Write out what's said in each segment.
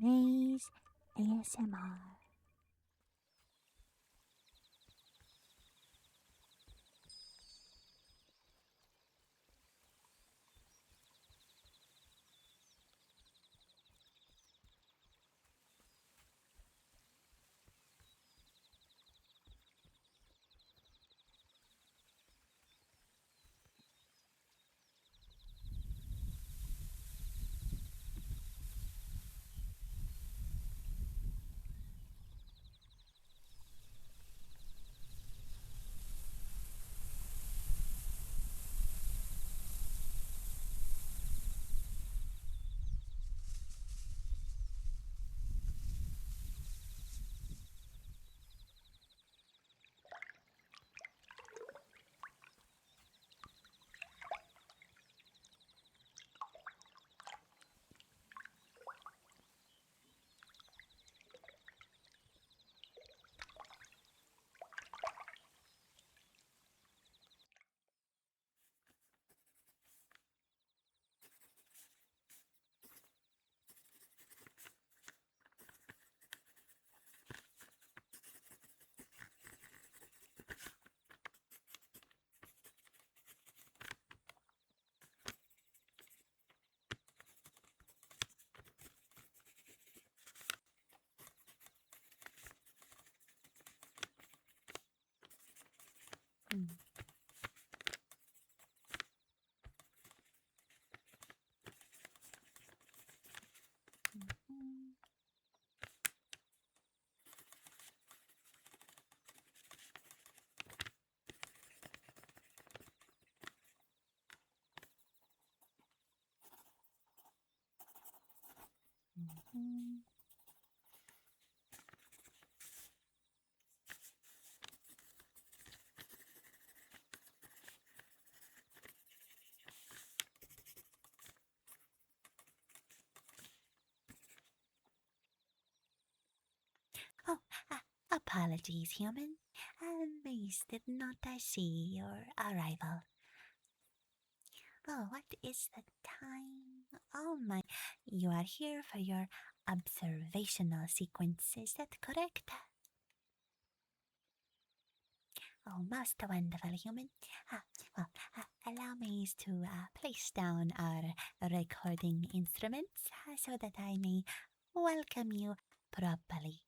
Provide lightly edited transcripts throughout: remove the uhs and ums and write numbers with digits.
a-maize ASMR. Oh, apologies, human. Maze did not see your arrival. Oh, what is the time? Oh my, you are here for your observational sequence, is that correct? Oh, most wonderful, human. Well, allow me to place down our recording instruments so that I may welcome you properly.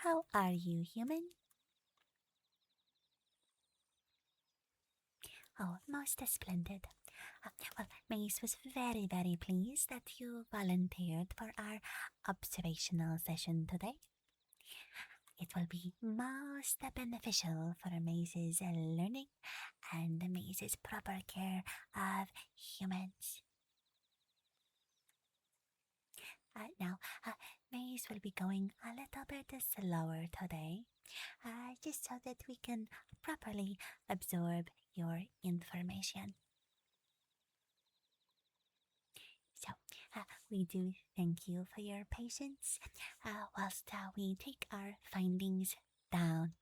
How are you, human? Oh, most splendid. Well, Mace was very, very pleased that you volunteered for our observational session today. It will be most beneficial for Mace's learning and Mace's proper care of humans. Now, Mace will be going a little bit slower today, just so that we can properly absorb your information. So, we do thank you for your patience whilst we take our findings down.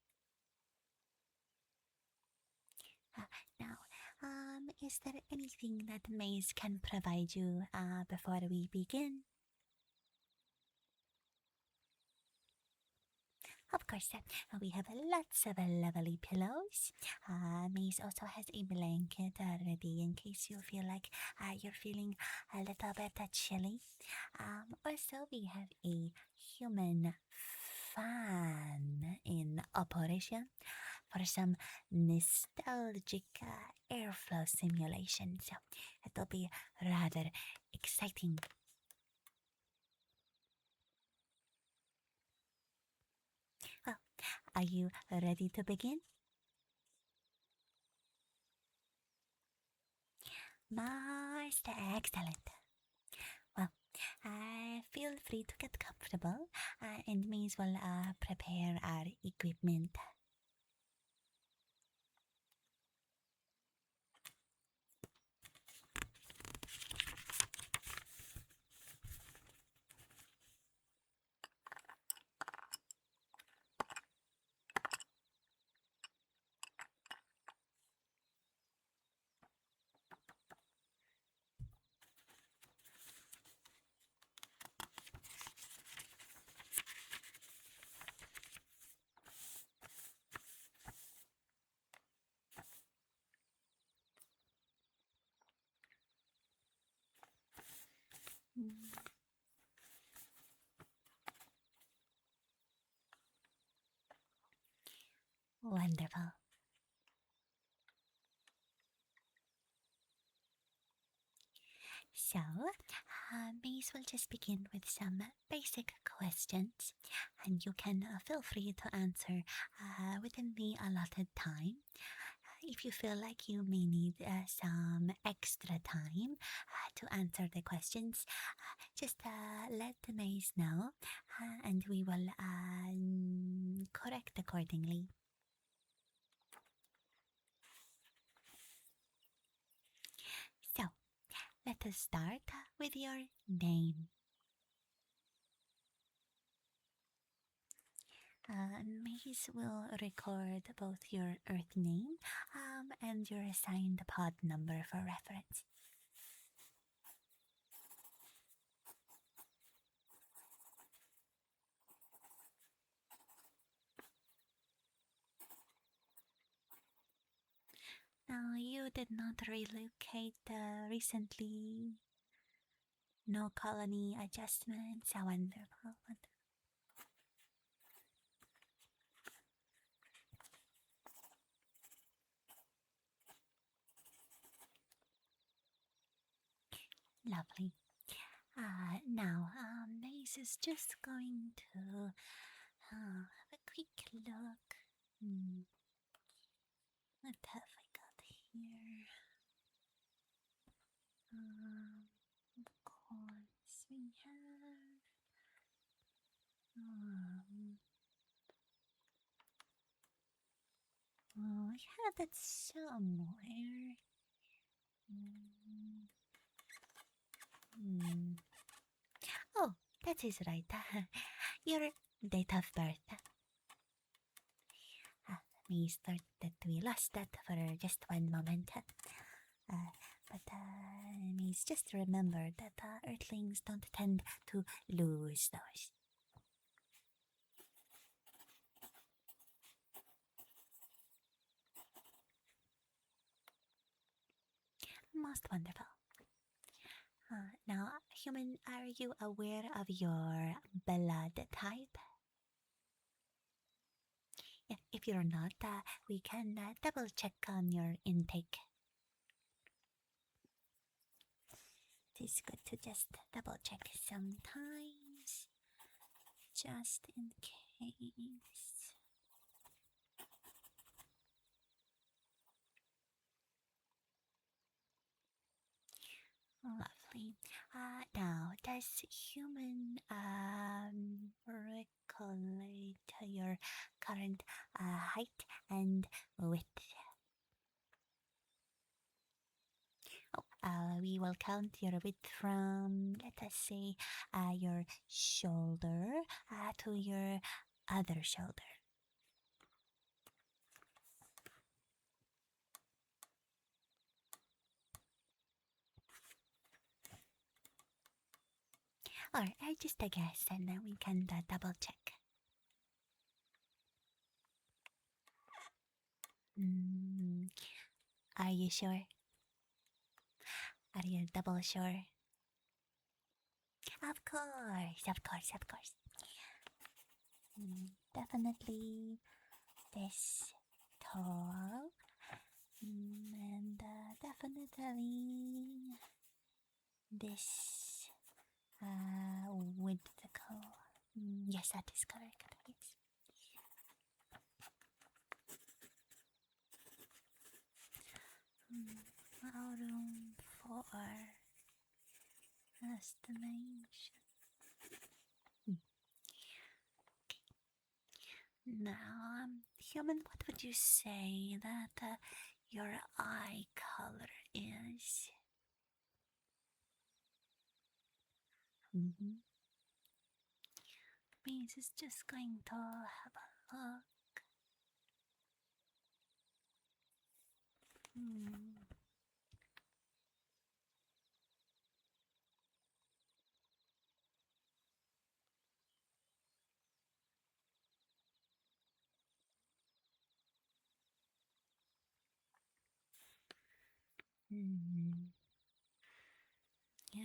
Now, is there anything that Maze can provide you before we begin? Of course, we have lots of lovely pillows. Maze also has a blanket ready in case you feel like you're feeling a little bit chilly. Also, we have a human fan in operation for some nostalgic airflow simulation. So it'll be rather exciting. Well, are you ready to begin? Most excellent. Well, feel free to get comfortable and may as well prepare our equipment. Wonderful. So, Maze will just begin with some basic questions, and you can feel free to answer within the allotted time. If you feel like you may need some extra time to answer the questions, just let the Maze know, and we will correct accordingly. So, let us start with your name. Maze will record both your Earth name and your assigned pod number for reference. Now, you did not relocate recently. No colony adjustments. How wonderful. Lovely. Now, Maze is just going to have a quick look. What have I got here? Of course, we have. I have it somewhere. Oh, that is right. Your date of birth. We thought that we lost that for just one moment. But please just remember that Earthlings don't tend to lose those. Most wonderful. Now, human, are you aware of your blood type? If you're not, we can double check on your intake. It is good to just double check sometimes, just in case. Lovely. Now, does human recollect your current height and width? We will count your width from, let us say, your shoulder to your other shoulder. Or just a guess, and then we can double check. Are you sure? Are you double sure? Of course, of course, of course. Definitely this tall. And definitely this width. Yes, that is correct. Yes. Room for estimation. Now, human, what would you say that your eye color is? Means it's just going to have a look.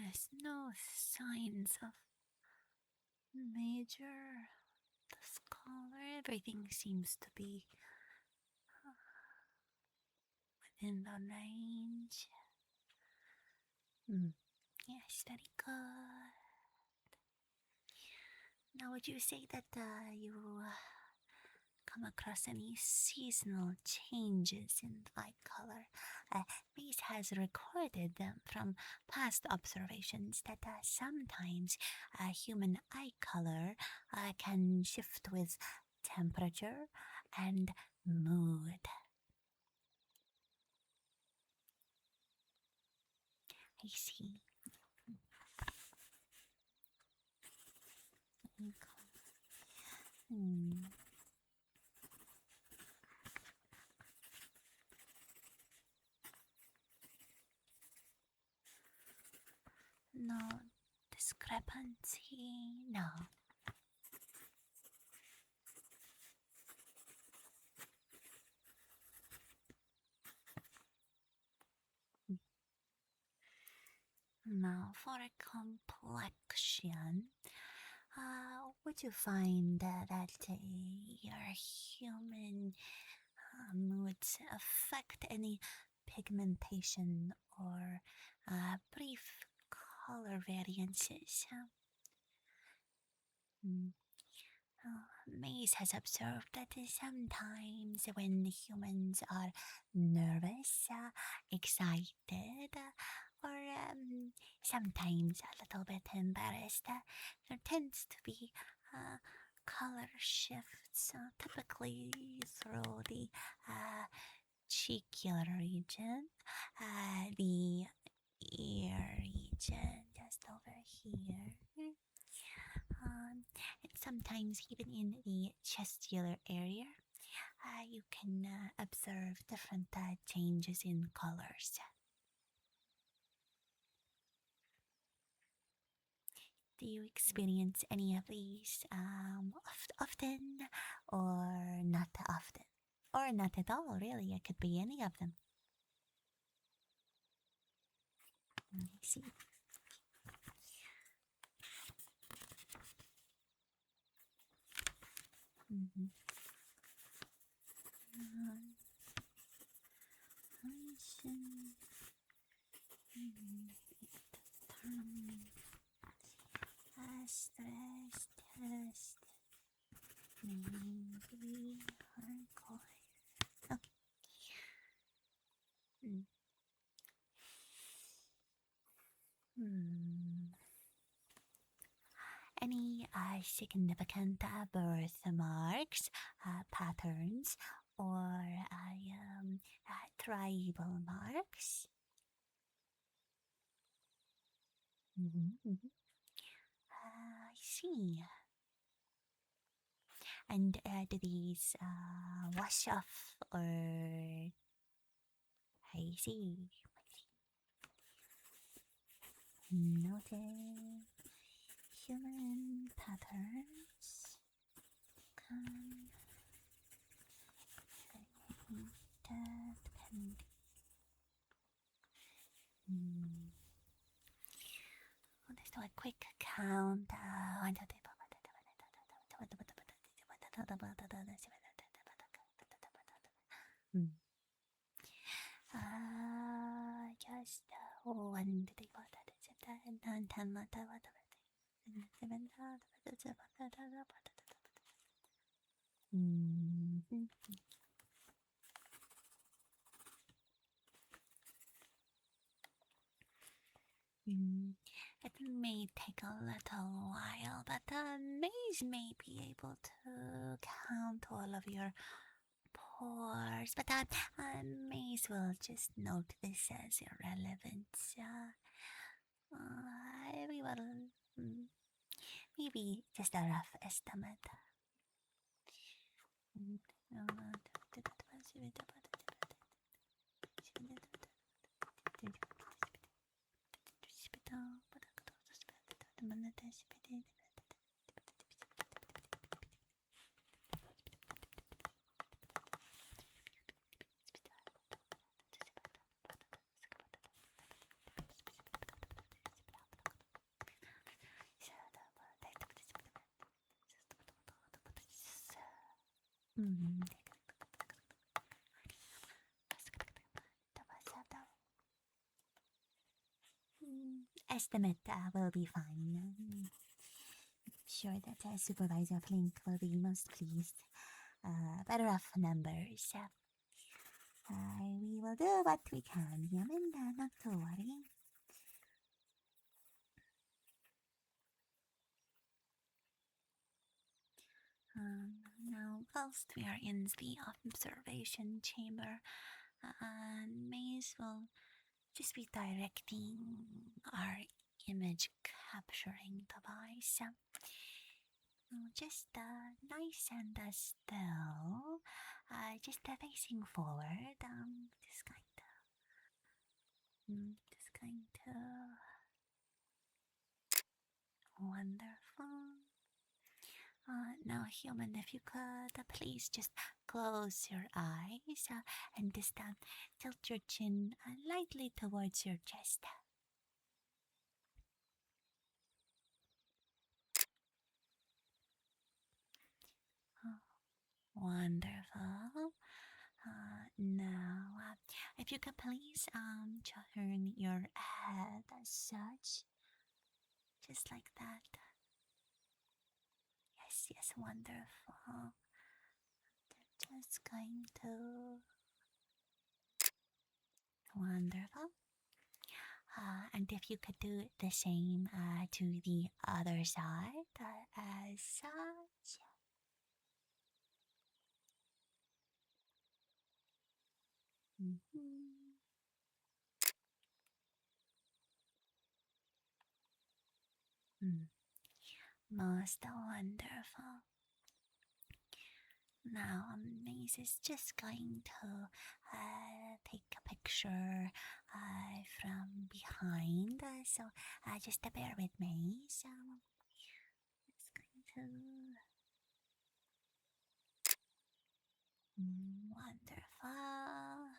There's no signs of major discolor. Everything seems to be within the range. Yes, very good. Now, would you say that you come across any seasonal changes in eye color? Maze has recorded from past observations that sometimes human eye color can shift with temperature and mood. I see. No discrepancy, no. Now, for a complexion, would you find that your human moods affect any pigmentation or brief color variances? Maze has observed that sometimes when humans are nervous, excited, or sometimes a little bit embarrassed, there tends to be color shifts, typically through the cheekier region, the ear region, just over here. And sometimes even in the chestier area, you can observe different changes in colors. Do you experience any of these often or not often? Or not at all, really? It could be any of them. I see. Stress test. Maybe hardcore. Any significant birthmarks, patterns, or tribal marks? I see. And do these wash off or I see. Noted human patterns can depend. Let's do a quick count. Just one. It may take a little while, but Maze may be able to count all of your pores. But Maze will just note this as irrelevant. We will maybe just a rough estimate. Mm. Estimate will be fine. Sure that Supervisor Flink will be most pleased. But rough numbers. We will do what we can, Yaminda, not to worry. Now, whilst we are in the observation chamber, Maze will just be directing our image capturing device. Just nice and still, just facing forward. Just kind of wonderful. Now, human, if you could please just close your eyes and just tilt your chin lightly towards your chest. Wonderful. Now, if you could please turn your head as such, just like that. Yes, yes, wonderful. Just going to wonderful. And if you could do the same to the other side as such. Most wonderful. Now, Maze is just going to take a picture from behind. So, just bear with me. So, it's going to. Wonderful.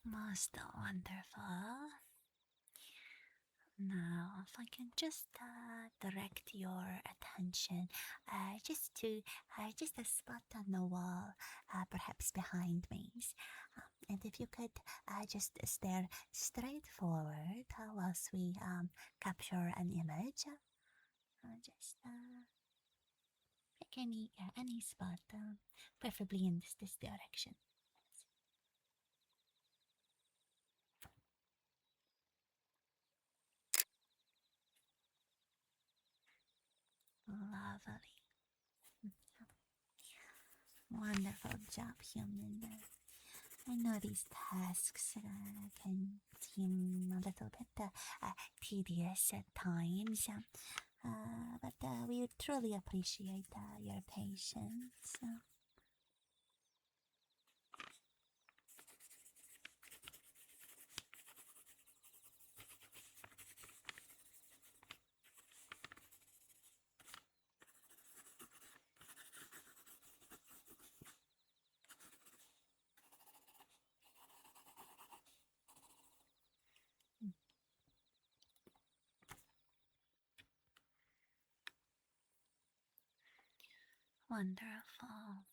Most wonderful. Now, if I can just direct your attention just to just a spot on the wall, perhaps behind me. And if you could just stare straight forward whilst we capture an image, just pick any spot, preferably in this direction. Lovely. Wonderful job, human. I know these tasks can seem a little bit tedious at times, but we truly appreciate your patience. Wonderful.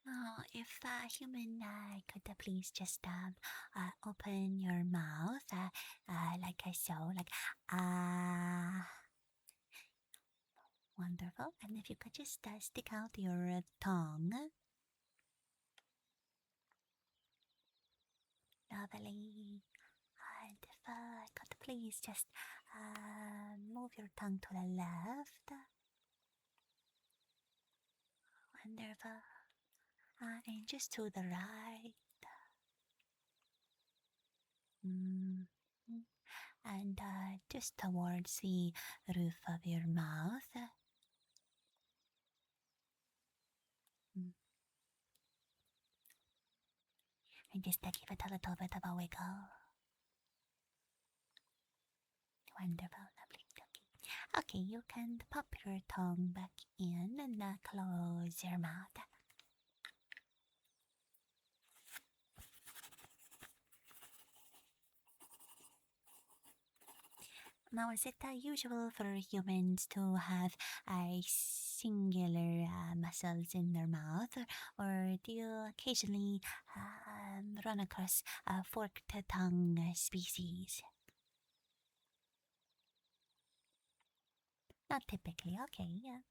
Now, if human could please just open your mouth like I saw, like wonderful. And if you could just stick out your tongue. Lovely. And if I could please just move your tongue to the left. Wonderful. And just to the right. Mm. And just towards the roof of your mouth. Mm. And just give it a little bit of a wiggle. Wonderful, lovely. Okay, you can pop your tongue back in and close your mouth. Now, is it usual for humans to have singular muscles in their mouth, or do you occasionally run across forked tongue species? Not typically. Okay, yeah.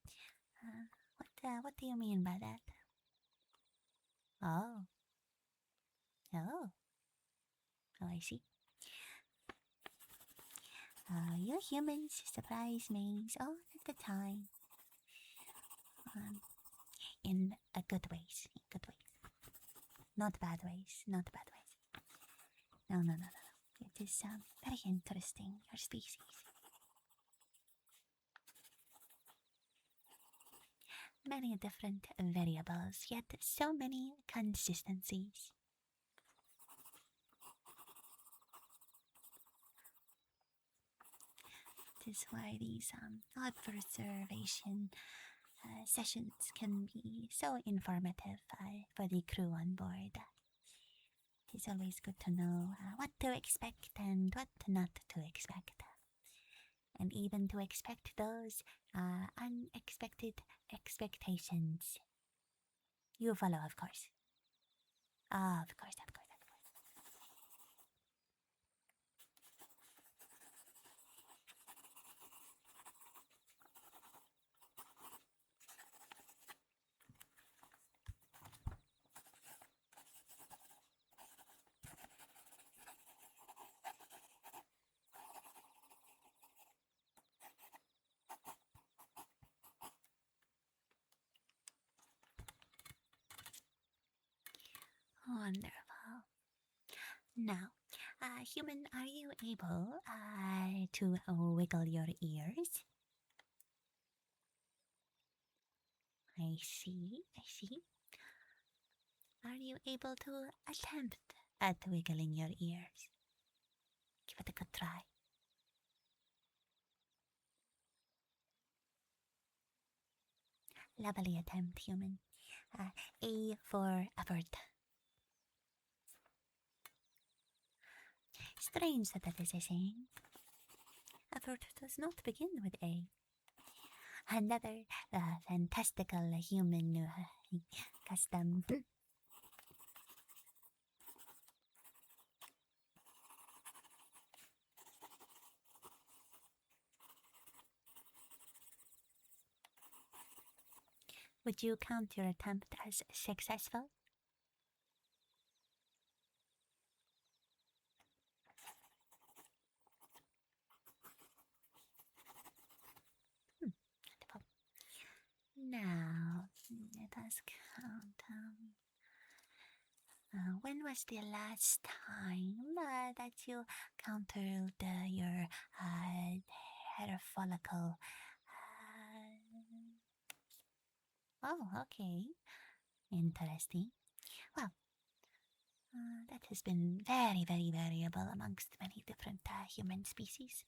What do you mean by that? Oh, oh, oh, I see. You humans surprise me all the time. In a good ways. In good ways. Not bad ways. Not bad ways. No, no, no, no, no. It is very interesting, your species. Many different variables, yet so many consistencies. This is why these observation sessions can be so informative for the crew on board. It's always good to know what to expect and what not to expect. And even to expect those unexpected expectations. You follow, of course. Of course, of course, of course. Wonderful. Now, human, are you able to wiggle your ears? I see, I see. Are you able to attempt at wiggling your ears? Give it a good try. Lovely attempt, human. A for effort. Strange that that is a saying. Effort does not begin with A. Another fantastical human custom. Would you count your attempt as successful? Wonderful. Now, let us count. When was the last time that you counted your hair follicle? Oh, okay. Interesting. Well, that has been very, very variable amongst many different human species.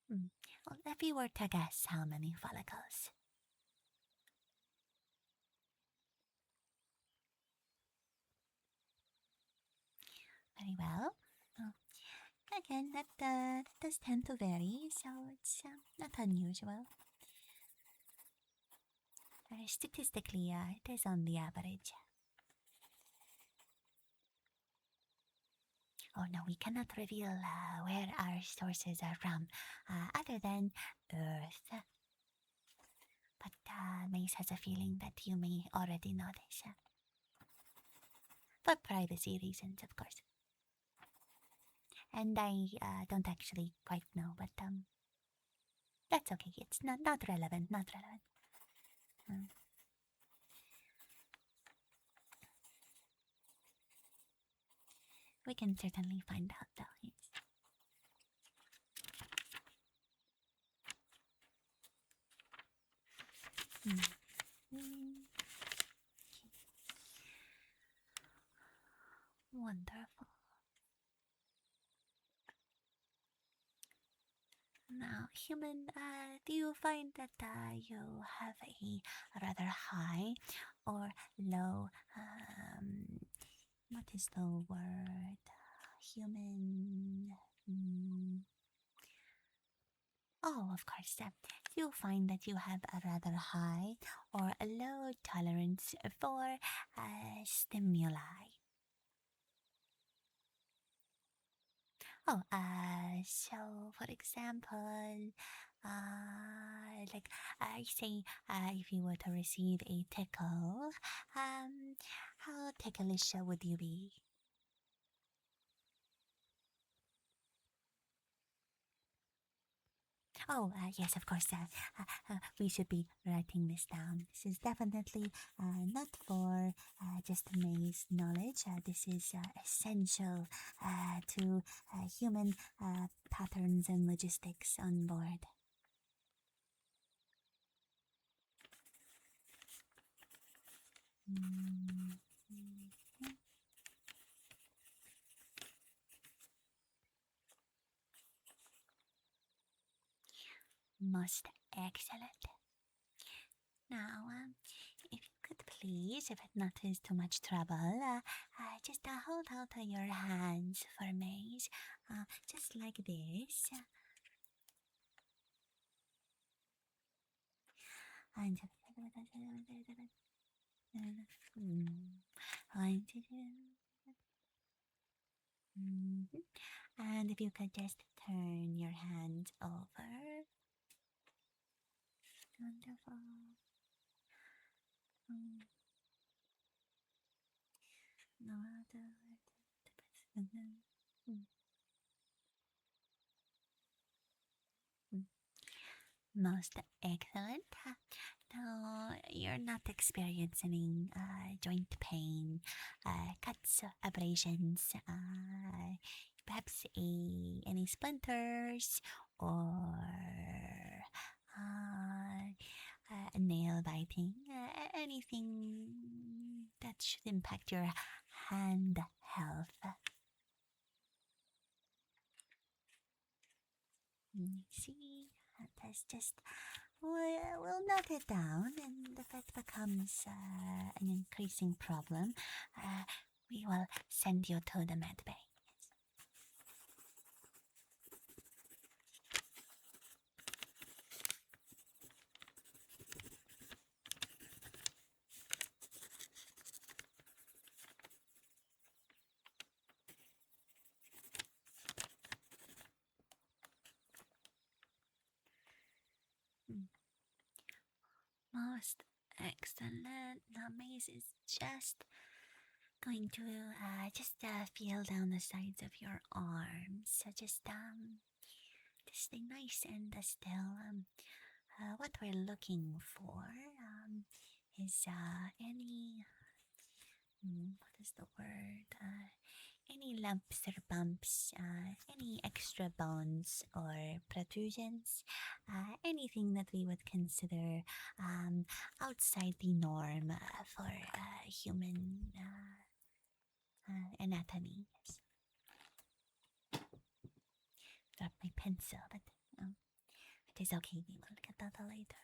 Well, if you were to guess how many follicles? Very well. Well, again, that does tend to vary, so it's not unusual. Statistically, it is on the average. Oh no, we cannot reveal where our sources are from, other than Earth. But Maze has a feeling that you may already know this. For privacy reasons, of course. And I don't actually quite know, but That's okay. It's not relevant. Not relevant. Mm. We can certainly find out though. Yes. Mm. Wonderful. Now, human, do you find that you have a rather high or low, what is the word? Human. Mm, oh, of course. You find that you have a rather high or a low tolerance for stimuli. Oh, so for example, like I say, if you were to receive a tickle, how ticklish would you be? Oh, yes, of course. We should be writing this down. This is definitely not for just maze knowledge. This is essential to human patterns and logistics on board. Mm. Most excellent. Now, if you could please, if it not is too much trouble, just hold out your hands for Maze, just like this. And and if you could just turn your hands over. Wonderful. No other. Most excellent. No, you're not experiencing joint pain, cuts, abrasions, perhaps any splinters or nail biting, anything that should impact your hand health. See, that's just we'll note it down, and if it becomes an increasing problem, we will send you to the med bay. Most excellent. Now, Maze is just going to feel down the sides of your arms. So just stay nice and still. What we're looking for is any what is the word? Any lumps or bumps, any extra bones or protrusions, anything that we would consider outside the norm for human anatomy. Drop my pencil, but it is okay. We will get that later.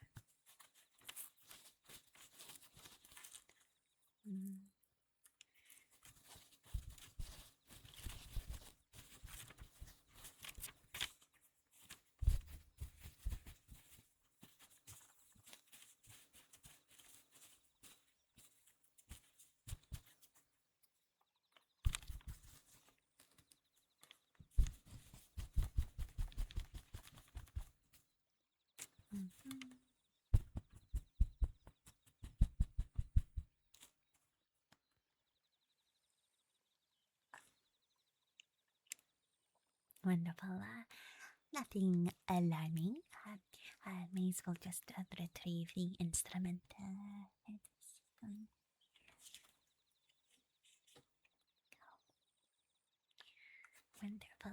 Wonderful. Nothing alarming. Maze will just retrieve the instrument. It's wonderful.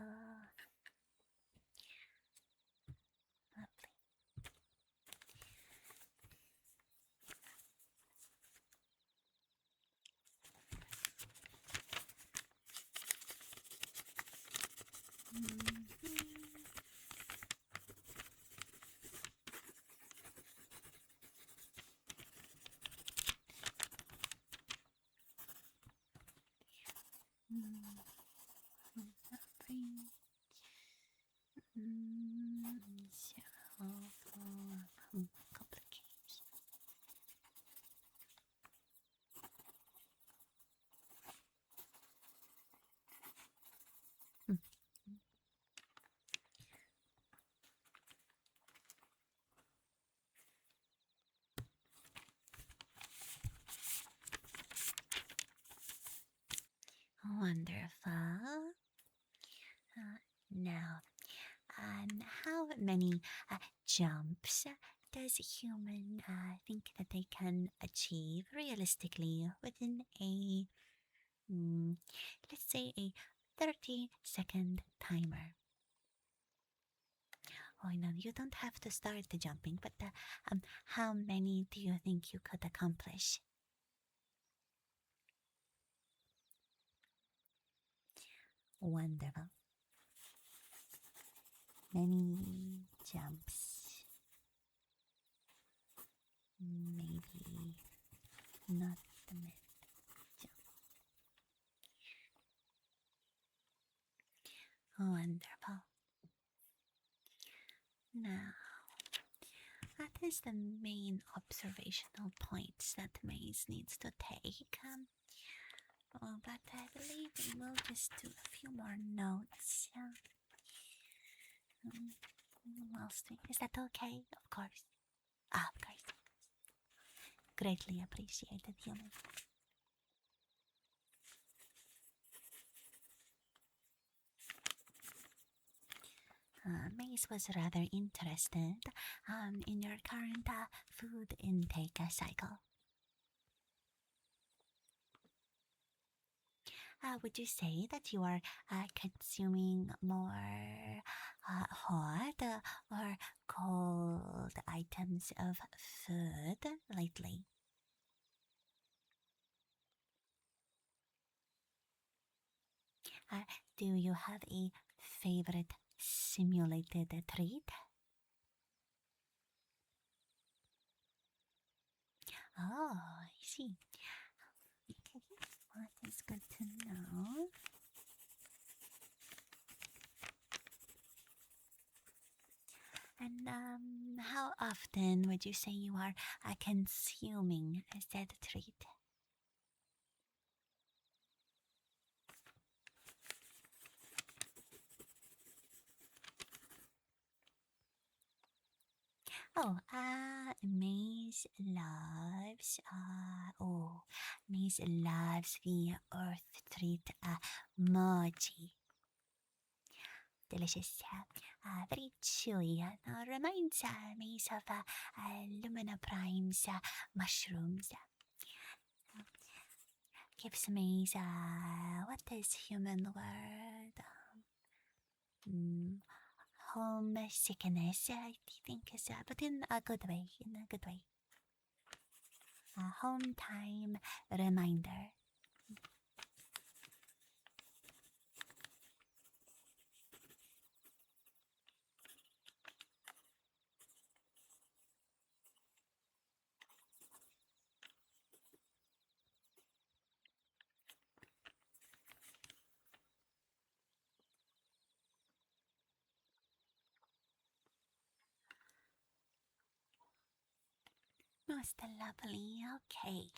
Lovely. Complications. Wonderful. Now, how many jumps does a human think that they can achieve realistically within a, let's say, a 30-second timer? Oh, no, you don't have to start the jumping, but how many do you think you could accomplish? Wonderful. Many jumps. Maybe not the mid jump. Wonderful. Now, that is the main observational points that Maze needs to take. But I believe we will just do a few more notes. Is that okay? Of course. Of course. Greatly appreciated, human. Maze was rather interested in your current food intake cycle. Would you say that you are consuming more hot or cold items of food lately? Do you have a favorite simulated treat? Oh, I see. Okay, well, that is good to know. And how often would you say you are consuming said treat? Oh, Maze loves the earth treat, mochi. Delicious, very chewy. Reminds Maze of Lumina Prime's mushrooms. Gives Maze, what is human word? Homesickness, I think is, but in a good way, A home time reminder. Most lovely, okay.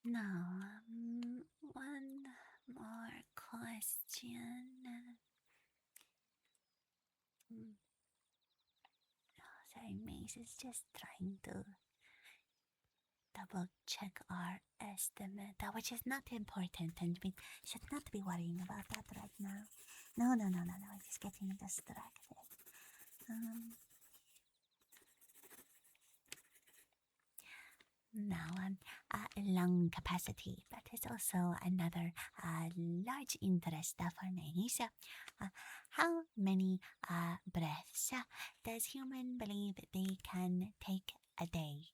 Now, one more question. Sorry, Maze is just trying to double check our estimate, which is not important, and we should not be worrying about that right now. No, I'm just getting distracted. Um, Now, lung capacity, that is also another large interest for me. So, how many breaths does human believe they can take a day?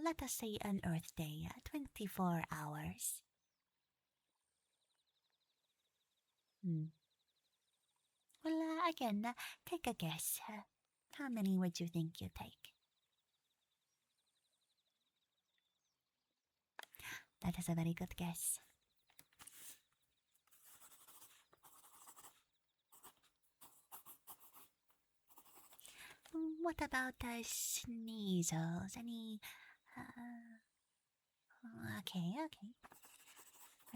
Let us say an Earth day, 24 hours. Hmm. Well, again, take a guess. How many would you think you take? That is a very good guess. What about sneezels? Any? Okay.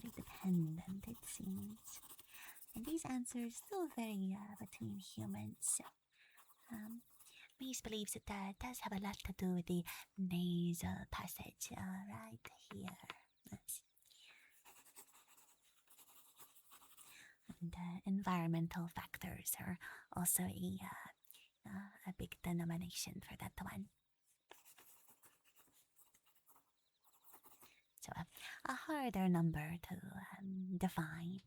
Very dependent, it seems. And these answers still vary between humans. Um, Mace believes it does have a lot to do with the nasal passage right here. Let's And environmental factors are also a big denomination for that one. So a harder number to define.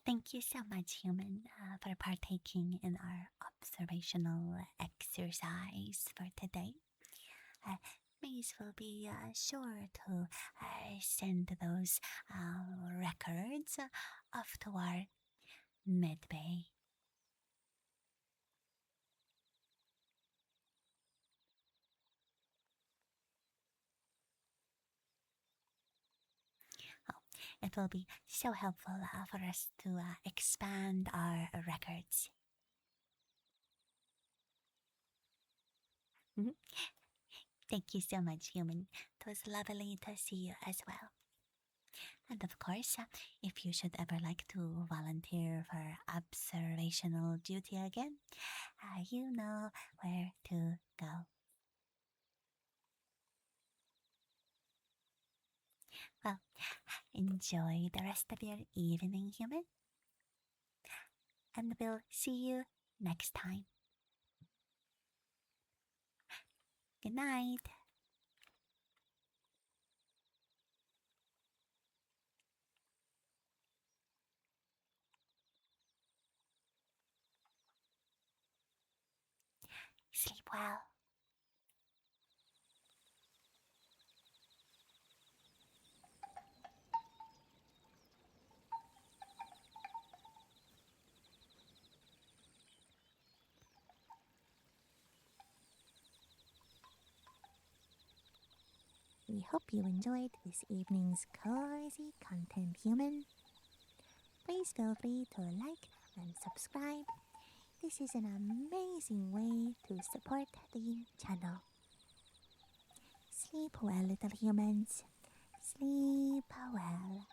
Thank you so much, human, for partaking in our observational exercise for today. Maze will be sure to send those records off to our medbay. Oh, it will be so helpful for us to expand our records. Mhm. Thank you so much, human. It was lovely to see you as well. And of course, if you should ever like to volunteer for observational duty again, you know where to go. Well, enjoy the rest of your evening, human, and we'll see you next time. Good night. Sleep well. We hope you enjoyed this evening's cozy content, human. Please feel free to like and subscribe. This is an amazing way to support the channel. Sleep well, little humans. Sleep well.